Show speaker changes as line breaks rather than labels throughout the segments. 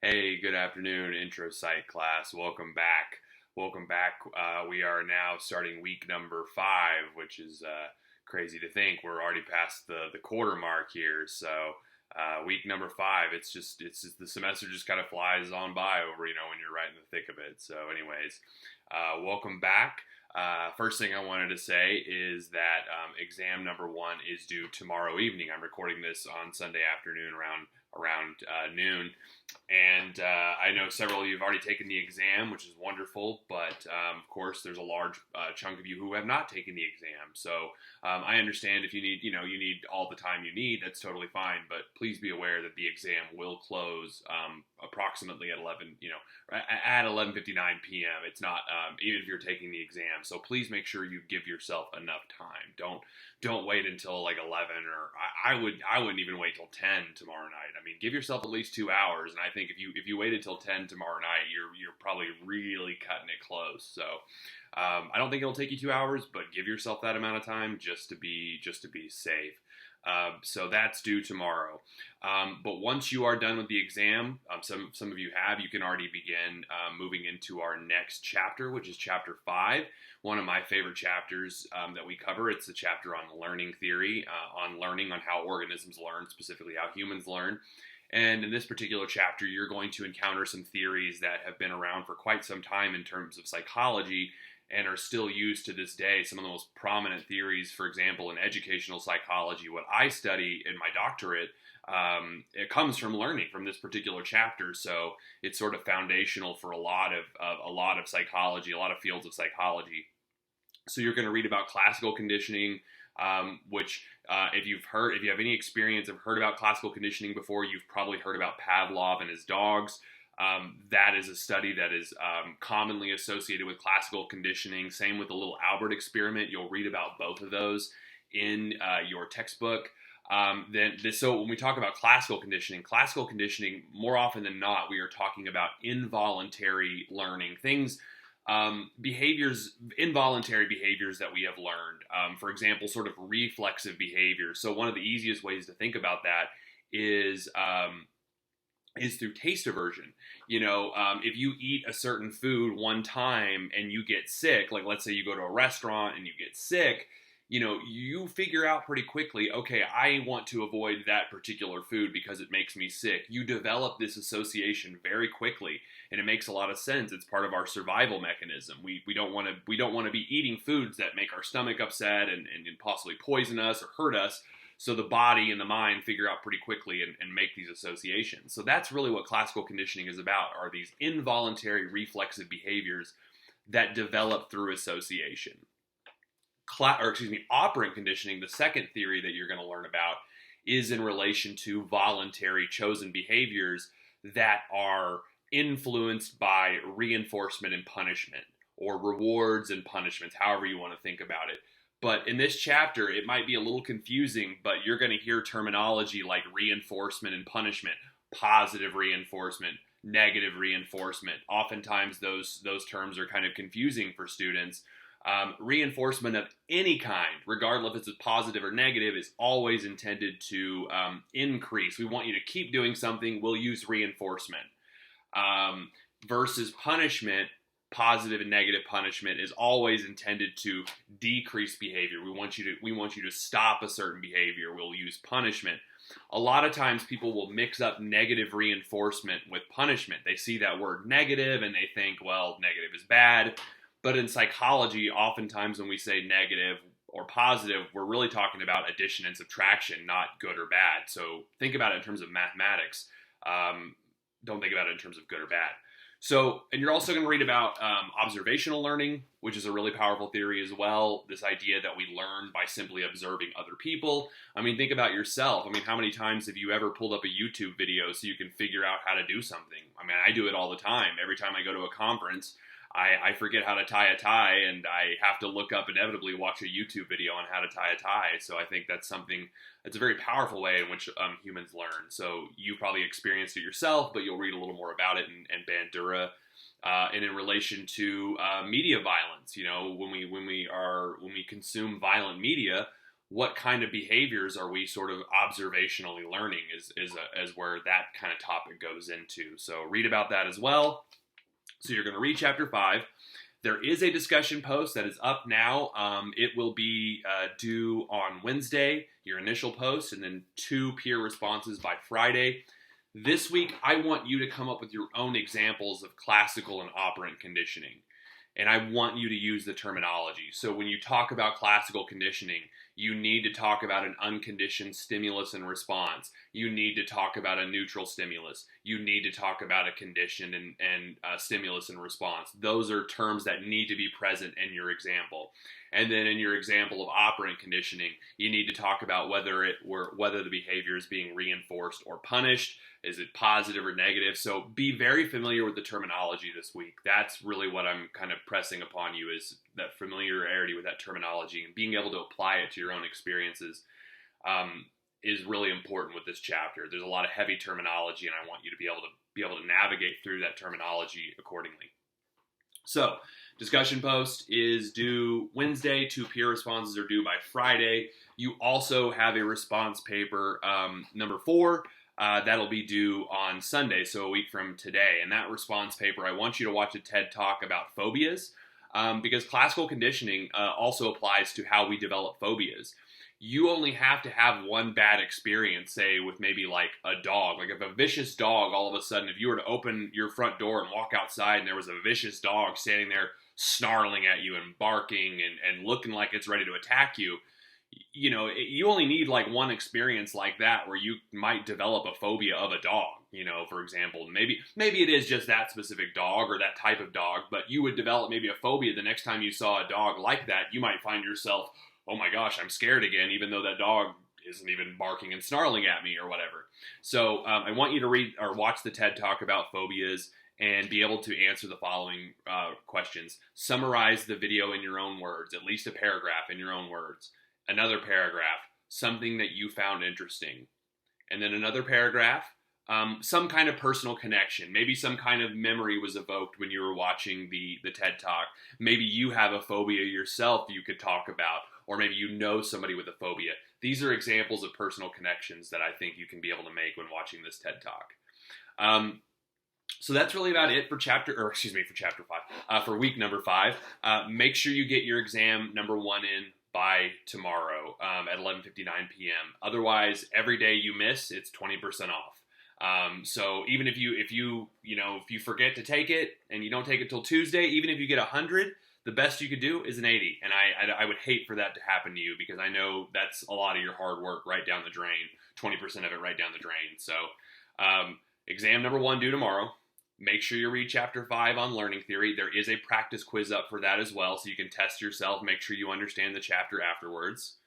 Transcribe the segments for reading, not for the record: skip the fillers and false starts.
Hey, good afternoon, intro psych class. Welcome back. Welcome back. We are now starting week number 5, which is crazy to think we're already past the quarter mark here. So week number 5, it's just the semester just kind of flies on by over when you're right in the thick of it. So, anyways, welcome back. First thing I wanted to say is that exam number 1 is due tomorrow evening. I'm recording this on Sunday afternoon around noon. And I know several of you have already taken the exam, which is wonderful. But of course, there's a large chunk of you who have not taken the exam. So I understand if you need, you need all the time you need. That's totally fine. But please be aware that the exam will close approximately at 11:59 p.m. It's not even if you're taking the exam. So please make sure you give yourself enough time. Don't wait until like 11, or I wouldn't even wait till 10 tomorrow night. I mean, give yourself at least 2 hours, and I think if you waited till 10 tomorrow night, you're probably really cutting it close. So I don't think it'll take you 2 hours, but give yourself that amount of time just to be safe. So that's due tomorrow. But once you are done with the exam, some of you have, you can already begin moving into our next chapter, which is chapter 5. One of my favorite chapters that we cover. It's the chapter on learning theory, on learning, on how organisms learn, specifically how humans learn. And in this particular chapter, you're going to encounter some theories that have been around for quite some time in terms of psychology and are still used to this day. Some of the most prominent theories, for example, in educational psychology, what I study in my doctorate, it comes from learning from this particular chapter. So it's sort of foundational for a lot of psychology, a lot of fields of psychology. So you're going to read about classical conditioning, which if you have any experience of heard about classical conditioning before, you've probably heard about Pavlov and his dogs. That is a study that is commonly associated with classical conditioning. Same with the little Albert experiment. You'll read about both of those in your textbook. So when we talk about classical conditioning, more often than not, we are talking about involuntary learning, things, involuntary behaviors that we have learned. For example, sort of reflexive behaviors. So one of the easiest ways to think about that is through taste aversion. If you eat a certain food one time and you get sick, like let's say you go to a restaurant and you get sick, you figure out pretty quickly, okay, I want to avoid that particular food because it makes me sick. You develop this association very quickly, and it makes a lot of sense. It's part of our survival mechanism. We don't want to be eating foods that make our stomach upset and possibly poison us or hurt us. So the body and the mind figure out pretty quickly and make these associations. So that's really what classical conditioning is about, are these involuntary reflexive behaviors that develop through association. Operant conditioning, the second theory that you're going to learn about, is in relation to voluntary chosen behaviors that are influenced by reinforcement and punishment, or rewards and punishments, however you want to think about it. But in this chapter, it might be a little confusing, but you're going to hear terminology like reinforcement and punishment, positive reinforcement, negative reinforcement. Oftentimes, those terms are kind of confusing for students. Reinforcement of any kind, regardless if it's positive or negative, is always intended to increase. We want you to keep doing something, we'll use reinforcement. Versus punishment, positive and negative punishment is always intended to decrease behavior. We want you to stop a certain behavior, we'll use punishment. A lot of times people will mix up negative reinforcement with punishment. They see that word negative and they think, well, negative is bad. But in psychology, oftentimes when we say negative or positive, we're really talking about addition and subtraction, not good or bad. So think about it in terms of mathematics. Don't think about it in terms of good or bad. So, and you're also going to read about observational learning, which is a really powerful theory as well. This idea that we learn by simply observing other people. I mean, think about yourself. I mean, how many times have you ever pulled up a YouTube video so you can figure out how to do something? I mean, I do it all the time. Every time I go to a conference, I forget how to tie a tie, and I have to look up, inevitably watch a YouTube video on how to tie a tie. So I think that's a very powerful way in which humans learn. So you probably experienced it yourself, but you'll read a little more about it in Bandura. And in relation to media violence, when we consume violent media, what kind of behaviors are we sort of observationally learning is where that kind of topic goes into. So read about that as well. So you're going to read chapter 5. There is a discussion post that is up now. It will be due on Wednesday, your initial post, and then 2 peer responses by Friday. This week, I want you to come up with your own examples of classical and operant conditioning. And I want you to use the terminology. So when you talk about classical conditioning, you need to talk about an unconditioned stimulus and response. You need to talk about a neutral stimulus. You need to talk about a conditioned and stimulus and response. Those are terms that need to be present in your example. And then in your example of operant conditioning, you need to talk about whether the behavior is being reinforced or punished. Is it positive or negative? So be very familiar with the terminology this week. That's really what I'm kind of pressing upon you, is that familiarity with that terminology and being able to apply it to your own experiences is really important with this chapter. There's a lot of heavy terminology, and I want you to be able to navigate through that terminology accordingly. So, discussion post is due Wednesday. 2 peer responses are due by Friday. You also have a response paper, number 4, that'll be due on Sunday, so a week from today. And that response paper, I want you to watch a TED Talk about phobias, because classical conditioning also applies to how we develop phobias. You only have to have one bad experience, say with maybe like a dog. Like if a vicious dog, all of a sudden, if you were to open your front door and walk outside and there was a vicious dog standing there snarling at you and barking and looking like it's ready to attack you, you know, you only need like one experience like that where you might develop a phobia of a dog, you know, for example. Maybe it is just that specific dog or that type of dog, but you would develop maybe a phobia the next time you saw a dog like that. You might find yourself, oh my gosh, I'm scared again, even though that dog isn't even barking and snarling at me or whatever. So I want you to read or watch the TED Talk about phobias and be able to answer the following questions. Summarize the video in your own words, at least a paragraph in your own words. Another paragraph, something that you found interesting. And then another paragraph, some kind of personal connection. Maybe some kind of memory was evoked when you were watching the TED Talk. Maybe you have a phobia yourself you could talk about, or maybe you know somebody with a phobia. These are examples of personal connections that I think you can be able to make when watching this TED Talk. So that's really about it for chapter 5, for week number 5. Make sure you get your exam number 1 in by tomorrow at 11:59 p.m. Otherwise, every day you miss, it's 20% off. So even if you forget to take it and you don't take it till Tuesday, even if you get 100, the best you could do is an 80. And I would hate for that to happen to you, because I know that's a lot of your hard work right down the drain, 20% of it right down the drain. So exam number 1 due tomorrow. Make sure you read chapter 5 on learning theory. There is a practice quiz up for that as well, so you can test yourself, make sure you understand the chapter afterwards.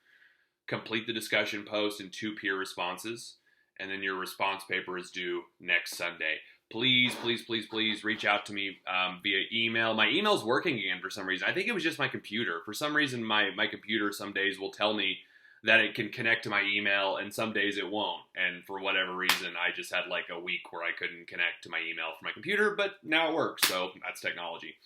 Complete the discussion post and 2 peer responses, and then your response paper is due next Sunday. Please, please, please, please reach out to me via email. My email's working again for some reason. I think it was just my computer. For some reason, my computer some days will tell me that it can connect to my email, and some days it won't. And for whatever reason, I just had like a week where I couldn't connect to my email from my computer, but now it works, so that's technology.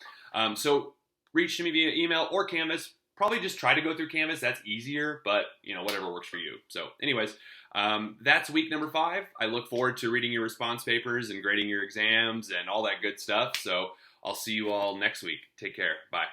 So reach to me via email or Canvas. Probably just try to go through Canvas. That's easier, but whatever works for you. So anyways, that's week number 5. I look forward to reading your response papers and grading your exams and all that good stuff. So I'll see you all next week. Take care. Bye.